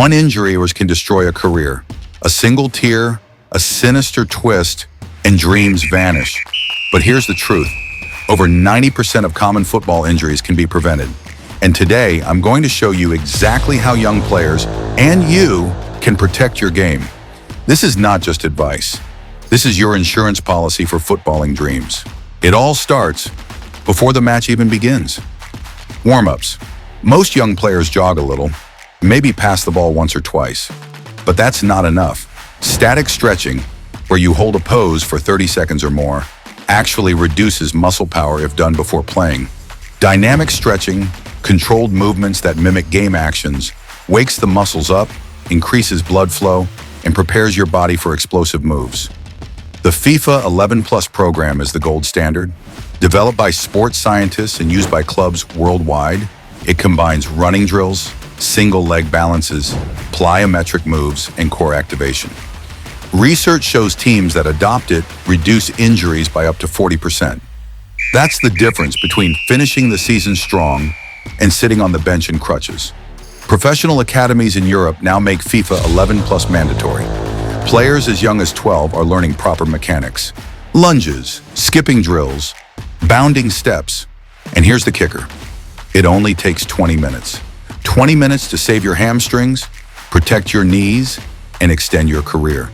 One injury can destroy a career. A single tear, a sinister twist, and dreams vanish. But here's the truth. Over 90% of common football injuries can be prevented. And today, I'm going to show you exactly how young players and you can protect your game. This is not just advice. This is your insurance policy for footballing dreams. It all starts before the match even begins. Warm-ups. Most young players jog a little, maybe pass the ball once or twice. But that's not enough. Static stretching, where you hold a pose for 30 seconds or more, actually reduces muscle power if done before playing. Dynamic stretching, controlled movements that mimic game actions, wakes the muscles up, increases blood flow, and prepares your body for explosive moves. The FIFA 11+ program is the gold standard. Developed by sports scientists and used by clubs worldwide, it combines running drills, single leg balances, plyometric moves, and core activation. Research shows teams that adopt it reduce injuries by up to 40%. That's the difference between finishing the season strong and sitting on the bench in crutches. Professional academies in Europe now make FIFA 11+ mandatory. Players as young as 12 are learning proper mechanics. Lunges, skipping drills, bounding steps. And here's the kicker. It only takes 20 minutes. 20 minutes to save your hamstrings, protect your knees, and extend your career.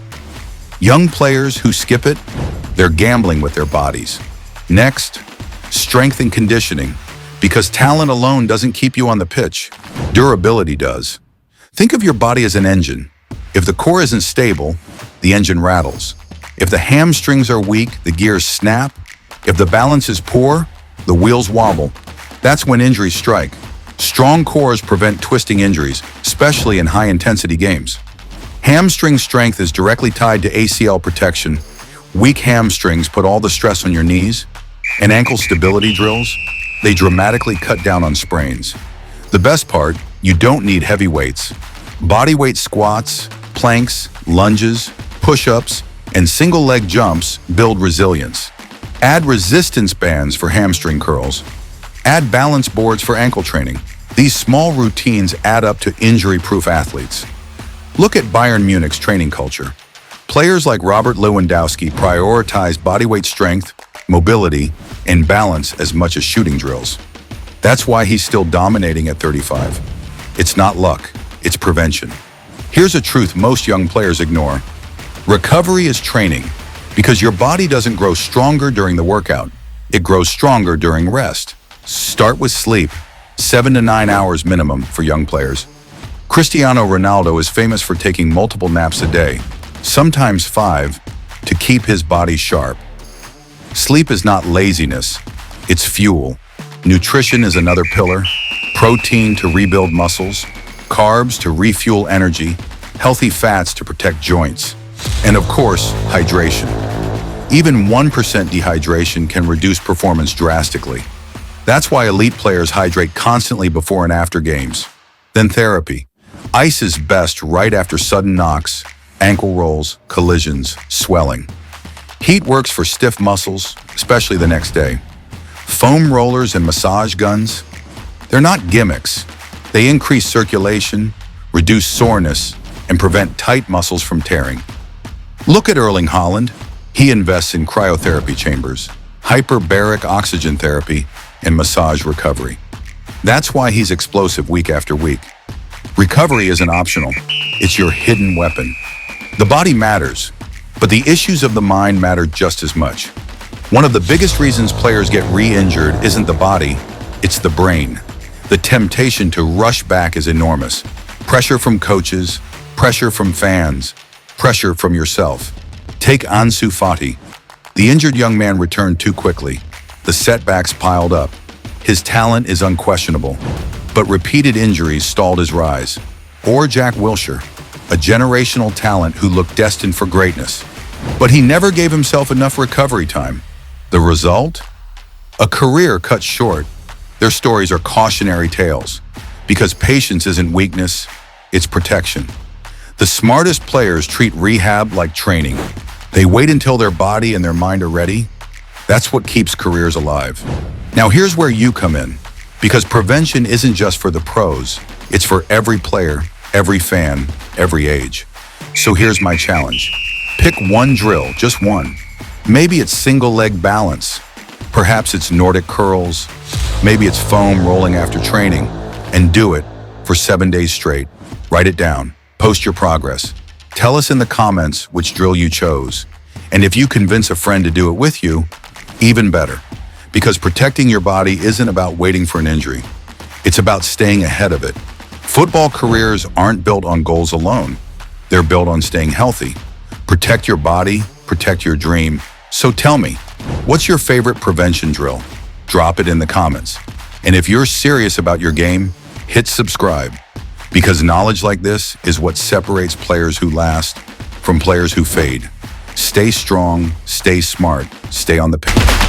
Young players who skip it, they're gambling with their bodies. Next, strength and conditioning. Because talent alone doesn't keep you on the pitch, durability does. Think of your body as an engine. If the core isn't stable, the engine rattles. If the hamstrings are weak, the gears snap. If the balance is poor, the wheels wobble. That's when injuries strike. Strong cores prevent twisting injuries, especially in high-intensity games. Hamstring strength is directly tied to ACL protection. Weak hamstrings put all the stress on your knees. And ankle stability drills, they dramatically cut down on sprains. The best part, you don't need heavy weights. Bodyweight squats, planks, lunges, push-ups, and single-leg jumps build resilience. Add resistance bands for hamstring curls. Add balance boards for ankle training. These small routines add up to injury-proof athletes. Look at Bayern Munich's training culture. Players like Robert Lewandowski prioritize bodyweight strength, mobility, and balance as much as shooting drills. That's why he's still dominating at 35. It's not luck, it's prevention. Here's a truth most young players ignore. Recovery is training, because your body doesn't grow stronger during the workout. It grows stronger during rest. Start with sleep, 7 to 9 hours minimum for young players. Cristiano Ronaldo is famous for taking multiple naps a day, sometimes 5, to keep his body sharp. Sleep is not laziness, it's fuel. Nutrition is another pillar. Protein to rebuild muscles, carbs to refuel energy, healthy fats to protect joints, and of course, hydration. Even 1% dehydration can reduce performance drastically. That's why elite players hydrate constantly before and after games. Then therapy. Ice is best right after sudden knocks, ankle rolls, collisions, swelling. Heat works for stiff muscles, especially the next day. Foam rollers and massage guns, they're not gimmicks. They increase circulation, reduce soreness, and prevent tight muscles from tearing. Look at Erling Haaland. He invests in cryotherapy chambers, hyperbaric oxygen therapy, and massage recovery. That's why he's explosive week after week. Recovery isn't optional. It's your hidden weapon. The body matters, but the issues of the mind matter just as much. One of the biggest reasons players get re-injured isn't the body, it's the brain. The temptation to rush back is enormous. Pressure from coaches, pressure from fans, pressure from yourself. Take Ansu Fati. The injured young man returned too quickly. The setbacks piled up. His talent is unquestionable, but repeated injuries stalled his rise. Or Jack Wilshere, a generational talent who looked destined for greatness. But he never gave himself enough recovery time. The result? A career cut short. Their stories are cautionary tales, because patience isn't weakness, it's protection. The smartest players treat rehab like training. They wait until their body and their mind are ready. That's what keeps careers alive. Now here's where you come in, because prevention isn't just for the pros, it's for every player, every fan, every age. So here's my challenge. Pick one drill, just one. Maybe it's single leg balance. Perhaps it's Nordic curls. Maybe it's foam rolling after training. And do it for 7 days straight. Write it down. Post your progress. Tell us in the comments which drill you chose. And if you convince a friend to do it with you, even better. Because protecting your body isn't about waiting for an injury. It's about staying ahead of it. Football careers aren't built on goals alone. They're built on staying healthy. Protect your body, protect your dream. So tell me, what's your favorite prevention drill? Drop it in the comments. And if you're serious about your game, hit subscribe. Because knowledge like this is what separates players who last from players who fade. Stay strong, stay smart, stay on the pitch.